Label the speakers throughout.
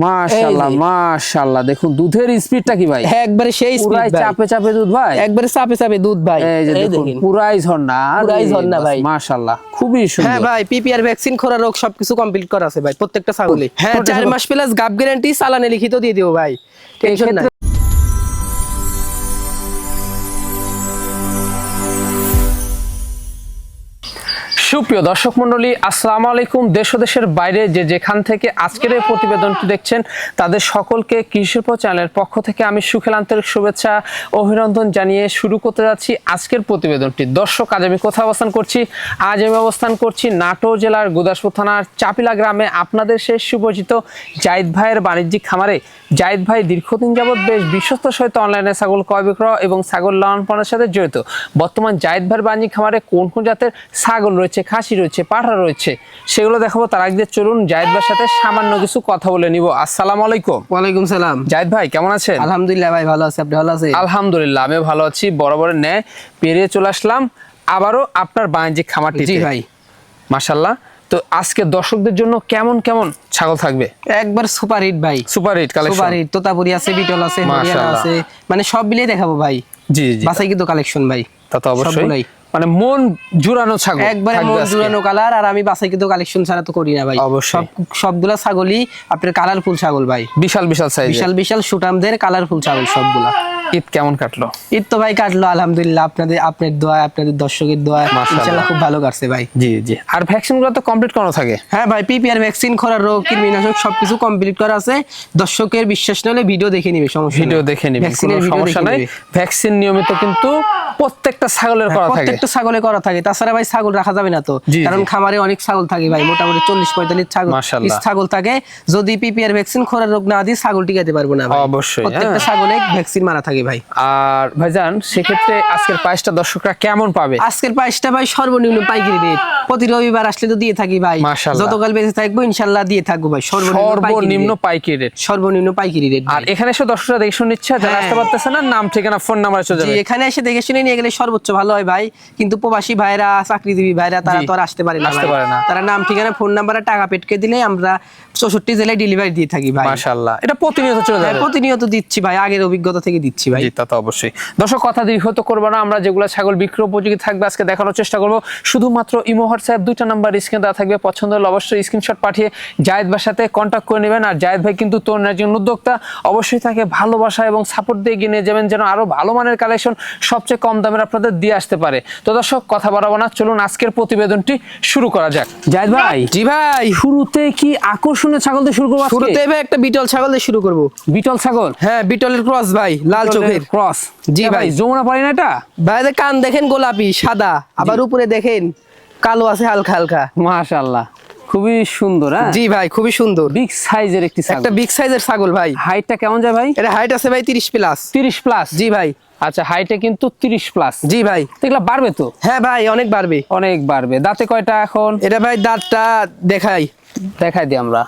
Speaker 1: মাশাআল্লাহ মাশাআল্লাহ, দেখুন দুধের স্পিডটা কি ভাই,
Speaker 2: একবারে সেই স্পিড
Speaker 1: পুরাই
Speaker 2: ভাই,
Speaker 1: চাপে চাপে দুধ ভাই,
Speaker 2: একবারে চাপে চাপে দুধ ভাই।
Speaker 1: এই যে দেখুন পুরাই ঝর্ণা,
Speaker 2: পুরাই ঝর্ণা ভাই,
Speaker 1: মাশাআল্লাহ খুবই সুন্দর।
Speaker 2: হ্যাঁ ভাই, পিপিআর ভ্যাকসিন, খোরা রোগ সবকিছু কমপ্লিট করা আছে ভাই প্রত্যেকটা ছাগলে। হ্যাঁ 4 মাস প্লাস গাব গ্যারান্টি, চালানে লিখিত দিয়ে দিও ভাই, টেনশন নাই।
Speaker 1: সুপ্রিয় দর্শক মন্ডলী, আসসালামু আলাইকুম। দেশ ও দেশের বাইরে যে যেখান থেকে আজকের এই প্রতিবেদনটি দেখছেন তাদের সকলকে কৃষিপ চ্যানেলের পক্ষ থেকে আমি সুখেল আন্তরিক শুভেচ্ছা অভিনন্দন জানিয়ে শুরু করতে যাচ্ছি আজকের প্রতিবেদনটি। দর্শক, আজ আমি কোথায় অবস্থান করছি? আজ আমি অবস্থান করছি নাটোর জেলার গুদাসপুর থানার চাপিলা গ্রামে, আপনাদের সেই সুপরিচিত জাহিদ ভাইয়ের বাণিজ্যিক খামারে। জাহিদ ভাই দীর্ঘদিন যাবৎ বেশ বিশ্বস্ত সহিত অনলাইনে ছাগল ক্রয় বিক্রয় এবং ছাগল লালন পালনের সাথে জড়িত। বর্তমান জাহিদ ভাইয়ের বাণিজ্যিক খামারে কোন কোন জাতের ছাগল রয়েছে, খাসি রয়েছে, পাঠা রয়েছে, সেগুলো দেখাবো। তার আগে চলুন জাহিদ ভাইয়ের সাথে সামান্য কিছু কথা বলে নিব। আসসালামু আলাইকুম।
Speaker 2: ওয়ালাইকুম সালাম।
Speaker 1: জাহিদ ভাই কেমন আছেন?
Speaker 2: আলহামদুলিল্লাহ ভাই, ভালো আছি, আপনি ভালো আছেন?
Speaker 1: আলহামদুলিল্লাহ আমি ভালো আছি। বরাবরের ন্যায় পেরিয়ে চলে আসলাম আবারও আপনার বাণিজ্যিক খামারটি।
Speaker 2: জি ভাই,
Speaker 1: মাশাআল্লাহ। তো আজকে দর্শকদের জন্য কেমন কেমন ছাগল থাকবে?
Speaker 2: একবার সুপার হিট ভাই,
Speaker 1: super hit collection,
Speaker 2: super hit, Totapuri আছে, বিটল আছে, হরিয়ানা আছে, মানে সব মিলিয়ে দেখাবো ভাই।
Speaker 1: জি জি,
Speaker 2: বাসাই কিন্তু কালেকশন ভাই,
Speaker 1: তা তো অবশ্যই, মানে মন জুড়ানো ছাগল,
Speaker 2: একবারে মন জুড়ানো কালার। আর আমি বাসাই কিন্তু কালেকশন ছাড়া তো করি না ভাই,
Speaker 1: অবশ্যই
Speaker 2: সবগুলা ছাগলই আপনার কালারফুল ছাগল ভাই,
Speaker 1: বিশাল বিশাল সাইজ,
Speaker 2: বিশাল বিশাল সুটামদের কালারফুল ছাগল সবগুলা।
Speaker 1: ঈদ কেমন কাটলো?
Speaker 2: ঈদ তো ভাই কাটলো আলহামদুলিল্লাহ, আপনার দোয়া, আপনাদের দর্শকের দোয়া, ইনশাআল্লাহ খুব ভালো কাটছে ভাই।
Speaker 1: জি জি। আর ভ্যাকসিন গুলো তো কমপ্লিট করানো থাকে?
Speaker 2: হ্যাঁ ভাই, পিপিআর ভ্যাকসিন, খরা রোগ, কৃমিনাশক সবকিছু কমপ্লিট করা আছে। দর্শকের বিশ্বাস না হলে ভিডিও দেখে নিবে, সমস্যা
Speaker 1: ভিডিও দেখে নিবে, কোনো সমস্যা নাই। ভ্যাকসিন নিয়মিত কিন্তু প্রত্যেকটা ছাগলের করা থাকে,
Speaker 2: প্রত্যেকটা ছাগলে করা থাকে। তাছাড়া ভাই ছাগল রাখা যাবে না তো, কারণ খামারে অনেক ছাগল থাকে ভাই, মোটামুটি 40-45 ছাগল থাকে। যদি পিপিআর ভ্যাকসিন, খরা রোগ না দিই ছাগল টিকাতে পারবো না ভাই।
Speaker 1: অবশ্যই
Speaker 2: প্রত্যেকটা ছাগলে ভ্যাকসিন মারা থাকে ভাই।
Speaker 1: আর ভাইজান সেক্ষেত্রে আজকের প্রাইসটা দর্শকরা কেমন পাবে?
Speaker 2: আজকের প্রাইসটা ভাই সর্বনিম্ন পাইকারি রেট, প্রতি রবিবার আসলে তো দিয়ে থাকি ভাই, যতকাল বেঁচে থাকবো ইনশাআল্লাহ দিয়ে থাকবো ভাই।
Speaker 1: সর্বনিম্ন পাইকারি রেট,
Speaker 2: সর্বনিম্ন পাইকারি রেট।
Speaker 1: আর এখানে এসে দর্শকরা দেখে শুনে নিচ্ছে, যারা আসতে পারতেছে না নাম ঠিকানা ফোন নাম্বার চলে যাবে।
Speaker 2: এখানে এসে দেখে শুনে নিয়ে গেলে সর্বোচ্চ ভালো হয় ভাই, কিন্তু প্রবাসী ভাইরা, চাকরিজীবী ভাইরা তারা তো আর আসতে পারে না, তারা নাম ঠিকানা ফোন নাম্বারে টাকা পেটকে দিলে আমরা 64 জেলায় ডেলিভারি দিয়ে থাকি ভাই।
Speaker 1: মাশাআল্লাহ, এটা প্রতিনিয়ত চলে যাবে?
Speaker 2: প্রতিনিয়ত দিচ্ছি ভাই, আগের অভিজ্ঞতা থেকে দিচ্ছি ভাই।
Speaker 1: জি, তা তো অবশ্যই। দর্শক কথা দীর্ঘ তো করবো না, আমরা যেগুলো ছাগল বিক্রয় উপযোগী থাকবে আজকে দেখানোর চেষ্টা করবো। শুধুমাত্র ইমো হোয়াটসঅ্যাপ দুইটা নাম্বার স্ক্রিনে দেওয়া থাকবে, পছন্দ হলে অবশ্যই স্ক্রিনশট পাঠিয়ে জাহিদ ভাইয়ের সাথে কন্ট্যাক্ট করে নেবেন। আর জাহিদ ভাই কিন্তু তরুণ একজন উদ্যোক্তা, অবশ্যই তাকে ভালোবাসা এবং সাপোর্ট দিয়ে এগিয়ে নিয়ে যাবেন, যেন আরো ভালো মানের কালেকশন সবচেয়ে কম দামের আপনাদের দিয়ে আসতে পারে। তো দর্শক কথা বাড়াবো না, চলুন আজকের প্রতিবেদনটি শুরু করা যাক। জাহিদ ভাই,
Speaker 2: জি ভাই,
Speaker 1: শুরুতে কি আকর্ষণীয় ছাগল দিয়ে শুরু করবো?
Speaker 2: শুরুতে ভাই একটা বিটল ছাগল দিয়ে শুরু করবো।
Speaker 1: বিটল ছাগল?
Speaker 2: হ্যাঁ, বিটলের ক্রস ভাই, লাল চোখের
Speaker 1: ক্রস।
Speaker 2: জি ভাই,
Speaker 1: যমুনা পারি না এটা
Speaker 2: ভাই, কান দেখেন গোলাপি সাদা, আবার উপরে দেখেন কালো আছে হালকা হালকা।
Speaker 1: মাশাআল্লাহ, খুবই সুন্দর।
Speaker 2: জি ভাই, খুবই সুন্দর,
Speaker 1: বিগ সাইজের একটি ছাগল,
Speaker 2: একটা বিগ সাইজের ছাগল ভাই।
Speaker 1: হাইটটা কেমন যায় ভাই?
Speaker 2: এটা হাইট আছে ভাই 30 প্লাস।
Speaker 1: 30 প্লাস?
Speaker 2: জি ভাই।
Speaker 1: আচ্ছা, হাইটে কিন্তু 30 প্লাস?
Speaker 2: জি ভাই।
Speaker 1: দেখলা বাড়বে তো?
Speaker 2: হ্যাঁ ভাই, অনেক বাড়বে,
Speaker 1: অনেক বাড়বে। দাঁতে কয়টা এখন?
Speaker 2: এটা ভাই দাঁতটা দেখাই
Speaker 1: দিই আমরা।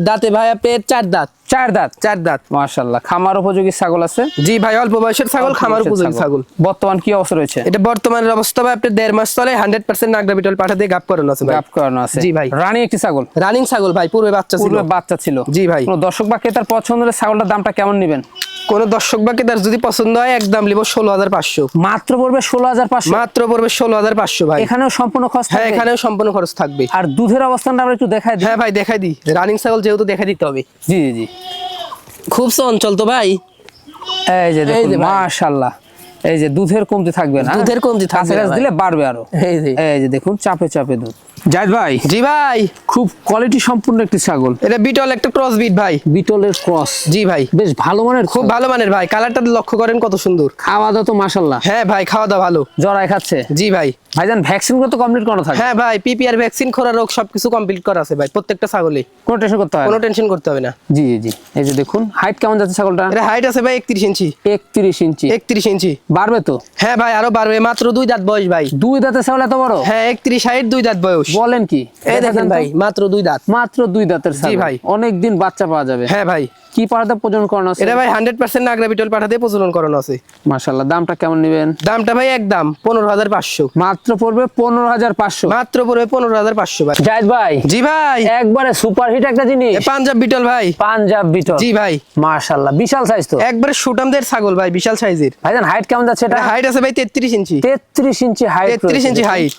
Speaker 2: দাঁতে ভাই আপনার 4 দাঁত।
Speaker 1: 4 দাঁত?
Speaker 2: 4 দাঁত।
Speaker 1: মাশাআল্লাহ, খামার উপযোগী ছাগল আছে?
Speaker 2: জি ভাই, অল্প বয়সের ছাগল, খামার উপযোগী ছাগল।
Speaker 1: বর্তমান কি অবস্থা রয়েছে?
Speaker 2: এটা বর্তমানের অবস্থা ভাই আপনার 1.5 মাস চলে, 100% নাগরা বিটল পাঠা দিয়ে গাব করানো আছে ভাই।
Speaker 1: গাব করানো আছে?
Speaker 2: জি ভাই।
Speaker 1: রানী একটি ছাগল?
Speaker 2: রানিং ছাগল ভাই, পূর্বে বাচ্চা ছিল। জি ভাই।
Speaker 1: কোন দর্শক বা ক্রেতার পছন্দ হলে ছাগলটার দামটা কেমন নেবেন?
Speaker 2: কোন দর্শক বা ক্রেতার যদি পছন্দ হয় একদম নিব 16,500।
Speaker 1: মাত্র পড়বে 16,500?
Speaker 2: মাত্র পড়বে 16,500 ভাই।
Speaker 1: এখানেও সম্পূর্ণ খরচ?
Speaker 2: হ্যাঁ, এখানেও সম্পূর্ণ খরচ থাকবে।
Speaker 1: আর দুধের অবস্থানটা আমরা একটু দেখাই দিই।
Speaker 2: হ্যাঁ ভাই, দেখাই দিই, রানিং ছাগল যেহেতু দেখাই দিতে হবে।
Speaker 1: জি জি।
Speaker 2: খুব চঞ্চল তো ভাই।
Speaker 1: এই যে দেখুন, মাশাআল্লাহ, এই যে দুধের কমতি থাকবে না?
Speaker 2: দুধের কমতি থাকবে না,
Speaker 1: দিলে বাড়বে আরো। এই যে দেখুন, চাপে চাপে দুধ। জাহিদ ভাই।
Speaker 2: জি ভাই,
Speaker 1: খুব কোয়ালিটি সম্পূর্ণ একটি ছাগল।
Speaker 2: এটা বিটল একটা ক্রস বিট ভাই।
Speaker 1: বিটলের ক্রস?
Speaker 2: জি ভাই।
Speaker 1: বেশ ভালো মানের,
Speaker 2: খুব ভালো মানের ভাই, কালারটা লক্ষ্য করেন কত সুন্দর।
Speaker 1: খাওয়া দাওয়া তো মাশাআল্লাহ?
Speaker 2: হ্যাঁ ভাই, খাওয়া দাওয়া ভালো,
Speaker 1: জরাই খাচ্ছে?
Speaker 2: জি ভাই।
Speaker 1: ভাইজান ভ্যাকসিন গুলো তো কমপ্লিট করা থাকে?
Speaker 2: হ্যাঁ ভাই, পিপিআর ভ্যাকসিন, খোরা রোগ সবকিছু কমপ্লিট করা আছে ভাই প্রত্যেকটা ছাগলে,
Speaker 1: কোনো টেনশন করতে হবে না?
Speaker 2: কোনো টেনশন করতে হবে না।
Speaker 1: জি জি। এই যে দেখুন, হাইট কেমন যাচ্ছে ছাগলটা?
Speaker 2: এটা হাইট আছে ভাই 31 ইঞ্চি।
Speaker 1: 31 ইঞ্চি?
Speaker 2: 31 ইঞ্চি।
Speaker 1: বাড়বে তো?
Speaker 2: হ্যাঁ ভাই, আরো বাড়বে, মাত্র 2 দাঁত বয়স ভাই।
Speaker 1: 2 দাঁতের ছাগল এত বড়?
Speaker 2: হ্যাঁ, 31 হাইট, 2 দাঁত বয়স।
Speaker 1: বলেন কি?
Speaker 2: এই দেখেন ভাই, মাত্র 2 দাঁত।
Speaker 1: মাত্র 2 দাঁতের ছাগল? জি ভাই। অনেক দিন বাচ্চা পাওয়া যাবে?
Speaker 2: হ্যাঁ ভাই।
Speaker 1: কি পাঠাতে প্রজনন করানো আছে?
Speaker 2: এটা ভাই 100% নাগরা বিটল পাঠাতে প্রজনন করানো আছে।
Speaker 1: মাশাআল্লাহ, দামটা কেমন নেবেন?
Speaker 2: দামটা ভাই একদম 15,500।
Speaker 1: মাত্র মাত্র পড়বে 15,500।
Speaker 2: মাত্র পড়বে 15,500 ভাই।
Speaker 1: জায়েদ ভাই,
Speaker 2: জি ভাই,
Speaker 1: একবারে সুপারহিট একটা জিনিস,
Speaker 2: পাঞ্জাব বিটল ভাই।
Speaker 1: পাঞ্জাব বিটল,
Speaker 2: জি ভাই,
Speaker 1: মাশাআল্লাহ বিশাল সাইজ তো,
Speaker 2: একবারে সুটামদের ছাগল ভাই, বিশাল সাইজের।
Speaker 1: ভাইজান হাইট কেমন যাচ্ছে এটা?
Speaker 2: হাইট আছে ভাই 33 ইঞ্চি।
Speaker 1: 33 ইঞ্চি হাইট,
Speaker 2: 33 ইঞ্চি হাইট,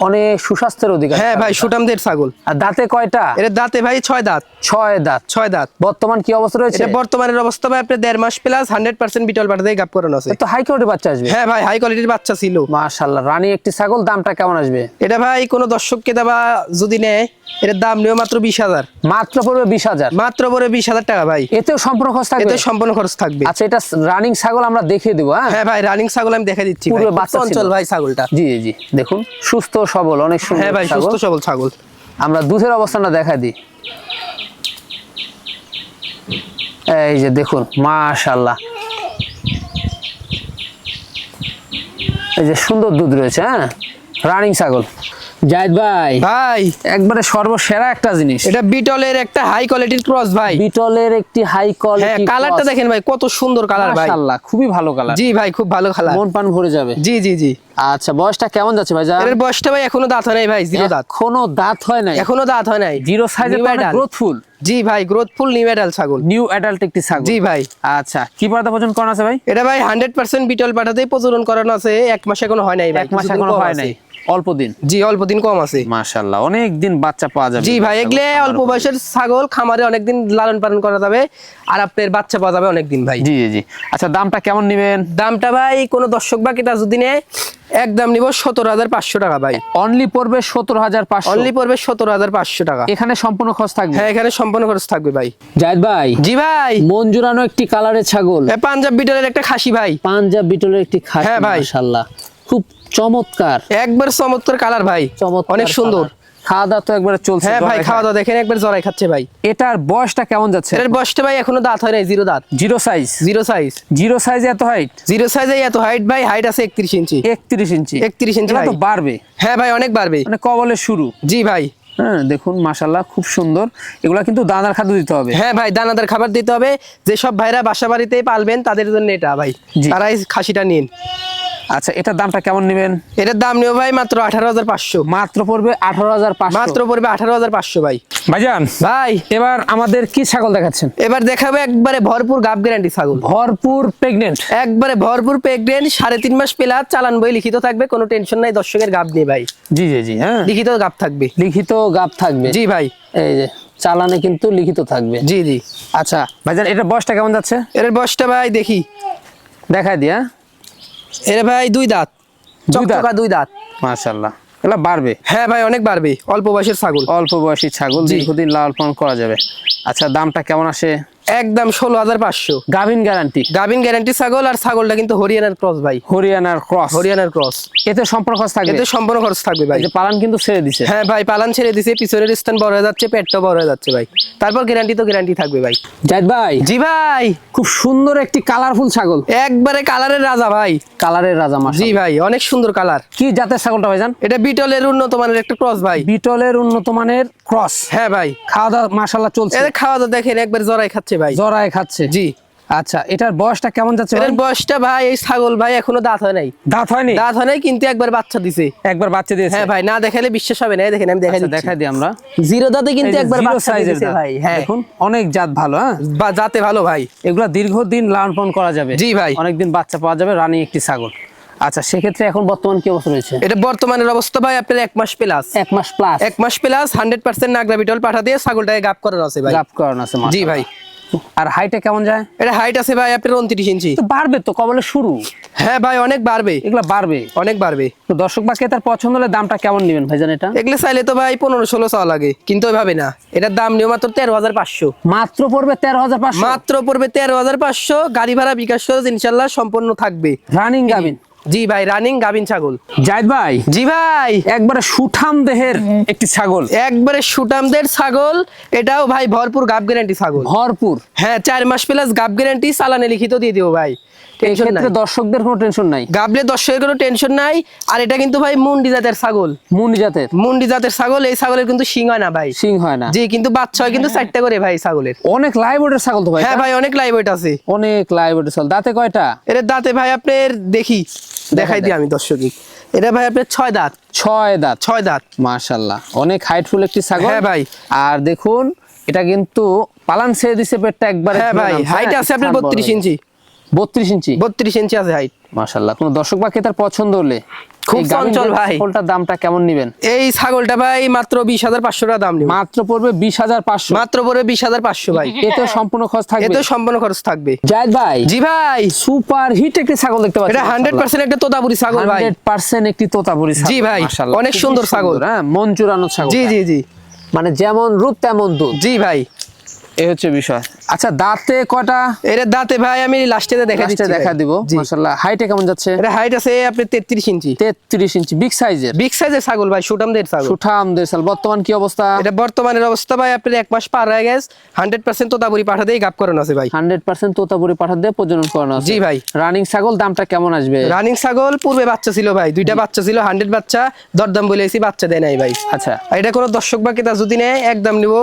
Speaker 1: অনেক সুস্বাস্থ্যের অধিকারী।
Speaker 2: হ্যাঁ ভাই, সুটামদের ছাগল।
Speaker 1: আর দাঁতে কয়টা?
Speaker 2: এর দাঁতে ভাই 6 দাঁত।
Speaker 1: 6 দাঁত।
Speaker 2: 6 দাঁত।
Speaker 1: বর্তমান কি অবস্থা রয়েছে?
Speaker 2: এটা বর্তমানের অবস্থা ভাই আপনার 1.5 মাস প্লাস 100% বিটল পাঠা দিয়ে গাব করানো আছে।
Speaker 1: তো হাই কোয়ালিটির বাচ্চা আসবে।
Speaker 2: হ্যাঁ ভাই, হাই কোয়ালিটির বাচ্চা ছিল।
Speaker 1: মাশাআল্লাহ, রানী একটি ছাগল। দামটা কেমন আসবে
Speaker 2: এটা ভাই? কোনো দর্শককে দেবা যদি নেয়, এর দাম নিও মাত্র 20,000।
Speaker 1: মাত্র পড়বে 20,000।
Speaker 2: মাত্র পড়বে 20,000 টাকা ভাই।
Speaker 1: এতেও সম্পূর্ণ খরচ থাকবে?
Speaker 2: এতে সম্পূর্ণ খরচ থাকবে।
Speaker 1: আচ্ছা, এটা রানিং ছাগল আমরা দেখিয়ে দেবো।
Speaker 2: হ্যাঁ ভাই, রানিং ছাগল আমি দেখা দিচ্ছি ভাই।
Speaker 1: বাচ্চা
Speaker 2: অঞ্চল ভাই ছাগলটা।
Speaker 1: জি জি, দেখুন সুস্থ সবল, অনেক সুন্দর।
Speaker 2: হ্যাঁ ভাই, সুস্থ সবল ছাগল।
Speaker 1: আমরা দুধের অবস্থানটা দেখা দিই। এই যে দেখুন, মাশাআল্লাহ, এই যে সুন্দর দুধ রয়েছে। হ্যাঁ, রানিং ছাগল। জায়েদ ভাই,
Speaker 2: ভাই
Speaker 1: একবারে সর্বসেরা একটা জিনিস,
Speaker 2: এটা বিটলের একটা হাই কোয়ালিটির ক্রস ভাই।
Speaker 1: বিটলের একটি হাই
Speaker 2: হ্যাঁ,
Speaker 1: কোয়ালিটি।
Speaker 2: কালারটা দেখেন ভাই, কত সুন্দর কালার ভাই।
Speaker 1: মাশাআল্লাহ, খুবই ভালো কালার।
Speaker 2: জি ভাই, খুব ভালো কালার,
Speaker 1: মন প্রাণ ভরে যাবে।
Speaker 2: জি জি জি।
Speaker 1: আচ্ছা, বয়সটা কেমন যাচ্ছে ভাই?
Speaker 2: এর বয়সটা ভাই এখনো দাঁত হয় নাই ভাই, জিরো দাঁত।
Speaker 1: এখনো দাঁত হয় নাই?
Speaker 2: এখনো দাঁত হয় নাই।
Speaker 1: জিরো সাইজের গ্রোথফুল।
Speaker 2: জি ভাই, গ্রোথফুল নিউ অ্যাডাল্ট ছাগল।
Speaker 1: নিউ অ্যাডাল্ট একটি ছাগল।
Speaker 2: জি ভাই।
Speaker 1: আচ্ছা, কি পর্দা প্রজনন করানো আছে ভাই?
Speaker 2: এটা ভাই 100% বিটল পাঠাতেই প্রজনন করানো আছে। 1 মাস এখনো হয় নাই ভাই।
Speaker 1: 1 মাস এখনো হয় নাই, অল্প দিন।
Speaker 2: জি, অল্প দিন কম আছে।
Speaker 1: মাশাআল্লাহ, অনেক দিন বাচ্চা পাওয়া যাবে।
Speaker 2: জি ভাই, এগুলো অল্প বয়সের ছাগল, খামারে অনেকদিন লালন পালন করা যাবে, আর আপনার বাচ্চা পাওয়া যাবে অনেক দিন ভাই।
Speaker 1: জি জি। আচ্ছা, দামটা কেমন নেবেন?
Speaker 2: দামটা ভাই কোনো দর্শক বা কিটা যদি নেয়, একদম নিব 17,500 টাকা ভাই।
Speaker 1: অনলি পড়বে 17,500।
Speaker 2: অনলি পড়বে 17,500 টাকা।
Speaker 1: এখানে সম্পূর্ণ খরচ থাকবে?
Speaker 2: হ্যাঁ, এখানে সম্পূর্ণ খরচ থাকবে ভাই।
Speaker 1: জায়েদ ভাই,
Speaker 2: জি ভাই,
Speaker 1: মন জুড়ানো একটি কালারের ছাগল,
Speaker 2: পাঞ্জাব বিটলের একটা খাসি ভাই।
Speaker 1: পাঞ্জাব বিটলের একটি খাসি।
Speaker 2: হ্যাঁ ভাই,
Speaker 1: মাশাআল্লাহ, খুব চমৎকার,
Speaker 2: একবার চমৎকার কালার ভাই,
Speaker 1: চমৎকার,
Speaker 2: অনেক সুন্দর।
Speaker 1: খাওয়া দাওয়া তো একবারে চলছে।
Speaker 2: হ্যাঁ ভাই, খাওয়া দাওয়া দেখেন, একবার জরাই খাচ্ছে ভাই।
Speaker 1: এটার বয়সটা কেমন যাচ্ছে?
Speaker 2: এর বয়সটা ভাই এখনো দাঁত হয় নাই, জিরো দাঁত।
Speaker 1: Zero size?
Speaker 2: Zero size.
Speaker 1: Zero সাইজে এত হাইট?
Speaker 2: জিরো সাইজে এত হাইট ভাই, হাইট আছে 31 ইঞ্চি।
Speaker 1: 31 ইঞ্চি?
Speaker 2: 31 ইঞ্চি
Speaker 1: এটা তো
Speaker 2: height।
Speaker 1: বাড়বে।
Speaker 2: হ্যাঁ ভাই, অনেক বাড়বে,
Speaker 1: মানে কবলের শুরু।
Speaker 2: জি ভাই।
Speaker 1: হ্যাঁ, দেখুন মাশাআল্লাহ, খুব সুন্দর। এগুলা কিন্তু দানার খাদ্য দিতে হবে।
Speaker 2: হ্যাঁ ভাই, দানাদার খাবার দিতে হবে। যেসব ভাইরা বাসা বাড়িতেই পালবেন তাদের জন্য এটা ভাই,
Speaker 1: জি।
Speaker 2: তারাই খাসিটা নিন।
Speaker 1: আচ্ছা, এটার দামটা কেমন নেবেন?
Speaker 2: এটার দাম নেব ভাই মাত্র 18,500।
Speaker 1: মাত্র পড়বে 18,500।
Speaker 2: মাত্র পড়বে 18,500 ভাই।
Speaker 1: ভাইজান
Speaker 2: ভাই,
Speaker 1: এবার আমাদের কি ছাগল দেখাচ্ছেন?
Speaker 2: এবার দেখাবে একবারে ভরপুর গাব গ্যারান্টি ছাগল।
Speaker 1: ভরপুর প্রেগনেন্ট?
Speaker 2: একবারে ভরপুর প্রেগনেন্ট, 3.5 মাস প্লাস, চালান বই লিখিত থাকবে, কোনো টেনশন নাই দর্শকের গাব নিয়ে ভাই।
Speaker 1: জি জি জি। হ্যাঁ,
Speaker 2: লিখিত গাব থাকবে।
Speaker 1: লিখিত গাব থাকবে?
Speaker 2: জি ভাই।
Speaker 1: এই যে চালানে কিন্তু লিখিত থাকবে।
Speaker 2: জি জি।
Speaker 1: আচ্ছা ভাইজান, এটা বয়সটা কেমন যাচ্ছে?
Speaker 2: এর বয়সটা ভাই দেখি,
Speaker 1: দেখাই দিয়া।
Speaker 2: এর ভাই 2 দাঁত,
Speaker 1: দুই দাঁত?
Speaker 2: চকচকা 2 দাঁত।
Speaker 1: মাশাআল্লাহ, এগুলা বাড়বে।
Speaker 2: হ্যাঁ ভাই, অনেক বাড়বে, অল্প বয়সের ছাগল।
Speaker 1: অল্প বয়সী ছাগল,
Speaker 2: জি।
Speaker 1: দীর্ঘদিন লালন পালন করা যাবে। আচ্ছা, দামটা কেমন আসে?
Speaker 2: একদম 16,500।
Speaker 1: গাভিন গ্যারান্টি?
Speaker 2: গাভিন গ্যারান্টি ছাগল, আর ছাগলটা কিন্তু হরিয়ানার ক্রস ভাই।
Speaker 1: হরিয়ানার ক্রস?
Speaker 2: হরিয়ানার ক্রস।
Speaker 1: এতে সম্পূর্ণ খরচ থাকবে?
Speaker 2: এতে সম্পূর্ণ খরচ থাকবে ভাই।
Speaker 1: এই যে পালান কিন্তু ছেড়ে দিছে?
Speaker 2: হ্যাঁ ভাই, পালান ছেড়ে দিছে, পিছনের স্থান বড় হয়ে যাচ্ছে, পেটটা বড় হয়ে যাচ্ছে ভাই। তারপর গ্যারান্টি তো গ্যারান্টি থাকবে ভাই।
Speaker 1: জায়েদ ভাই,
Speaker 2: জি ভাই,
Speaker 1: খুব সুন্দর একটি কালারফুল ছাগল,
Speaker 2: একবারে কালারের রাজা ভাই।
Speaker 1: কালারের রাজা।
Speaker 2: জি
Speaker 1: মাশাআল্লাহ,
Speaker 2: ভাই, অনেক সুন্দর কালার।
Speaker 1: কি জাতের ছাগলটা ভাইজান?
Speaker 2: এটা বিটলের উন্নত মানের একটা ক্রস ভাই।
Speaker 1: বিটলের উন্নত মানের ক্রস?
Speaker 2: হ্যাঁ ভাই।
Speaker 1: খাওয়া দাওয়া মাশাআল্লাহ চলছে?
Speaker 2: এর খাওয়া দাওয়া দেখেন, একবার জরাই খাচ্ছে ভাই।
Speaker 1: জরায় খাচ্ছে?
Speaker 2: জি।
Speaker 1: আচ্ছা, এটার বয়সটা কেমন যাচ্ছে ভাই?
Speaker 2: এর বয়সটা ভাই, এই ছাগল ভাই এখনো দাঁত হয় নাই।
Speaker 1: দাঁত হয়নি?
Speaker 2: দাঁত হয় নাই, কিন্তু একবার বাচ্চা দিছে।
Speaker 1: একবার বাচ্চা দিয়েছে?
Speaker 2: হ্যাঁ ভাই, না দেখালে বিশ্বাস হবে না। এই দেখেন, আমি দেখাই
Speaker 1: আচ্ছা,
Speaker 2: দিচ্ছি।
Speaker 1: দেখাই দিই আমরা।
Speaker 2: জিরো দাঁতে কিন্তু একবার
Speaker 1: জিরো
Speaker 2: বাচ্চা
Speaker 1: সাইজের
Speaker 2: দিয়েছে ভাই। হ্যাঁ,
Speaker 1: দেখুন অনেক জাত ভালো। হ্যাঁ,
Speaker 2: বা জাতে ভালো ভাই।
Speaker 1: এগুলা দীর্ঘদিন লালন পালন করা যাবে।
Speaker 2: জি ভাই।
Speaker 1: অনেকদিন বাচ্চা পাওয়া যাবে, রানী একটি ছাগল। আচ্ছা, সেক্ষেত্রে এখন বর্তমান কি অবস্থা রয়েছে?
Speaker 2: এটা বর্তমানের অবস্থা ভাই আপনার 1 মাস প্লাস।
Speaker 1: 1 মাস প্লাস?
Speaker 2: 1 মাস প্লাস 100% নাগরা বিটল পাঠা দিয়ে ছাগলটাকে গাব করানো আছে ভাই।
Speaker 1: গাব করানো আছে?
Speaker 2: জি ভাই।
Speaker 1: আর হাইটে কেমন যায়?
Speaker 2: এটা হাইট আছে ভাই আপনার 29 ইঞ্চি।
Speaker 1: তো বাড়বে তো, কবলে শুরু।
Speaker 2: হ্যাঁ ভাই, অনেক বাড়বে,
Speaker 1: এগুলা বাড়বে,
Speaker 2: অনেক বাড়বে।
Speaker 1: তো দর্শক বা ক্রেতার পছন্দ হলে দামটা কেমন নেবেন ভাইজান এটা?
Speaker 2: এগুলো চাইলে তো ভাই 15-16 চাওয়া লাগে, কিন্তু ওইভাবে না। এটার দাম নিও মাত্র 13,500।
Speaker 1: মাত্র পড়বে 13,500?
Speaker 2: মাত্র পড়বে 13,500। গাড়ি ভাড়া বিকাশ খরচ ইনশাল্লাহ সম্পূর্ণ থাকবে।
Speaker 1: রানিং গাভিন?
Speaker 2: জি ভাই, রানিং গাভিন ছাগল।
Speaker 1: জায়েদ ভাই,
Speaker 2: জি ভাই,
Speaker 1: একবারে সুঠাম দেহের একটি ছাগল,
Speaker 2: একবারে সুটামদের ছাগল। এটাও ভাই ভরপুর গাব গ্যারান্টি ছাগল।
Speaker 1: ভরপুর?
Speaker 2: হ্যাঁ, 4 মাস প্লাস গাব গ্যারান্টি, চালানে লিখিত দিয়ে দিব ভাই, টেনশন নাই।
Speaker 1: এক্ষেত্রে দর্শকদের কোনো টেনশন নাই?
Speaker 2: গাবলে দর্শকের কোনো টেনশন নাই। আর এটা কিন্তু ভাই মুন্ডি জাতের ছাগল।
Speaker 1: মুন্ডি জাতের?
Speaker 2: মুন্ডি জাতের ছাগল। এই ছাগলের কিন্তু শিং হয় না ভাই।
Speaker 1: সিং হয় না?
Speaker 2: জি, কিন্তু বাচ্চা হয় কিন্তু 4টা করে ভাই ছাগলের।
Speaker 1: অনেক লাইভ ওয়েটের ছাগল তো ভাই?
Speaker 2: হ্যাঁ ভাই, অনেক লাইভ ওয়েট আছে।
Speaker 1: অনেক লাইভ ওয়েটের ছাগল। দাঁতে কয়টা?
Speaker 2: এর দাঁতে ভাই আপনার দেখি, দেখাই দিই আমি দর্শক। এটা ভাই আপনার 6 দাঁত।
Speaker 1: 6 দাঁত।
Speaker 2: 6 দাঁত।
Speaker 1: মাশাআল্লাহ, অনেক হাইটফুল একটি ছাগল।
Speaker 2: হ্যাঁ ভাই।
Speaker 1: আর দেখুন এটা কিন্তু পালান ছেড়ে দিছে, পেটটা একবারে।
Speaker 2: হ্যাঁ ভাই, হাইট আছে আপনার 32 ইঞ্চি।
Speaker 1: 32 ইঞ্চি।
Speaker 2: 32 ইঞ্চি আছে হাইট।
Speaker 1: মাশাআল্লাহ, কোন দর্শক বা ক্রেতার পছন্দ হলে
Speaker 2: খুব চঞ্চল ভাই।
Speaker 1: ছাগলটার দামটা কেমন নেবেন?
Speaker 2: এই ছাগলটা ভাই মাত্র 20,500 টাকা দাম নিব।
Speaker 1: মাত্র পড়বে 20,500।
Speaker 2: মাত্র পড়বে 20,500 ভাই।
Speaker 1: এতে সম্পূর্ণ খরচ থাকবে।
Speaker 2: এতে সম্পূর্ণ খরচ থাকবে।
Speaker 1: জায়েদ ভাই।
Speaker 2: জি ভাই।
Speaker 1: সুপার হিট একটি ছাগল দেখতে পাচ্ছি।
Speaker 2: এটা 100% একটা তোতাপুরি ছাগল ভাই।
Speaker 1: 100% একটি তোতাপুরি ছাগল।
Speaker 2: জি ভাই,
Speaker 1: মাশাআল্লাহ,
Speaker 2: অনেক সুন্দর ছাগল।
Speaker 1: হ্যাঁ, মন চুরানো ছাগল।
Speaker 2: জি জি জি।
Speaker 1: মানে যেমন রূপ তেমন দুধ।
Speaker 2: জি ভাই,
Speaker 1: এই হচ্ছে বিষয়। আচ্ছা, দাঁতে কয়টা?
Speaker 2: এর দাঁতে ভাই আমি লাস্টে দেখা দিচ্ছি।
Speaker 1: দেখা দিব। মাশাআল্লাহ, হাইটে কেমন যাচ্ছে?
Speaker 2: এটা হাইট আছে আপনার 33 ইঞ্চি।
Speaker 1: 33 ইঞ্চি, বিগ সাইজের।
Speaker 2: বিগ সাইজের ছাগল ভাই, সুঠামদের ছাগল।
Speaker 1: সুঠামদের ছাগল। বর্তমান কি অবস্থা?
Speaker 2: এটা বর্তমানের অবস্থা ভাই আপনার 1 মাস পার হয়ে গেছে। 100% তোতাপুরি পাঠা দিয়ে গাব করানো আছে ভাই।
Speaker 1: 100% তোতাপুরি পাঠা দিয়ে প্রজনন করানো আছে।
Speaker 2: জি ভাই।
Speaker 1: রানিং ছাগল, দামটা কেমন আসবে?
Speaker 2: রানিং ছাগল পূর্বে বাচ্চা ছিল ভাই, 2টা বাচ্চা ছিল, 100 বাচ্চা। দরদাম বলেছি, বাচ্চা দেয় নাই ভাই।
Speaker 1: আচ্ছা,
Speaker 2: আর এটা কোনো দর্শক বা ক্রেতা যদি নেয় একদম নিব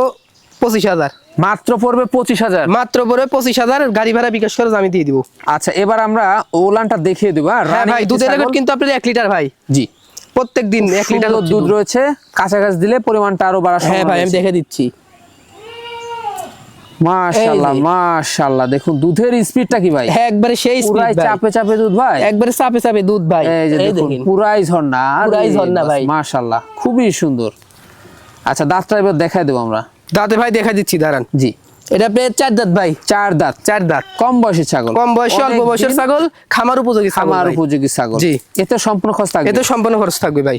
Speaker 2: 25,000।
Speaker 1: মাত্র পড়বে 25,000।
Speaker 2: মাত্র পড়বে 25,000, গাড়ি ভাড়া বিকাশ খরচ আমি দিয়ে দিব।
Speaker 1: আচ্ছা, এবার আমরা ওলানটা দেখিয়ে দেব।
Speaker 2: হ্যাঁ ভাই, দুধের রেকর্ড কিন্তু আপনার 1 লিটার ভাই।
Speaker 1: জি,
Speaker 2: প্রত্যেক দিন 1 লিটার
Speaker 1: দুধ রয়েছে। কাছাকাছি দিলে পরিমাণটা আরো বাড়া।
Speaker 2: হ্যাঁ ভাই, আমি দেখে দিচ্ছি।
Speaker 1: মাশাআল্লাহ মাশাআল্লাহ, দেখুন দুধের স্পিডটা কি ভাই?
Speaker 2: একবারে সেই স্পিড
Speaker 1: পুরাই
Speaker 2: ভাই।
Speaker 1: চাপে চাপে দুধ ভাই।
Speaker 2: একবারে চাপে চাপে দুধ ভাই।
Speaker 1: এই যে দেখুন, পুরাই ঝর্ণা।
Speaker 2: পুরাই ঝর্ণা ভাই।
Speaker 1: মাশাআল্লাহ, খুবই সুন্দর। আচ্ছা, দাঁতটা এবার দেখাই দেব আমরা।
Speaker 2: দাঁতে ভাই দেখা দিচ্ছি, দাঁড়ান।
Speaker 1: জি,
Speaker 2: এটা আপনার 4 দাঁত ভাই।
Speaker 1: 4 দাঁত।
Speaker 2: 4 দাঁত।
Speaker 1: কম বয়সী ছাগল।
Speaker 2: কম বয়সী, অল্প বয়সের ছাগল, খামার উপযোগী ছাগল।
Speaker 1: খামার
Speaker 2: ভাই।
Speaker 1: উপযোগী ছাগল।
Speaker 2: জি।
Speaker 1: এতে সম্পূর্ণ খরচ থাকবে।
Speaker 2: এতে সম্পূর্ণ খরচ থাকবে ভাই।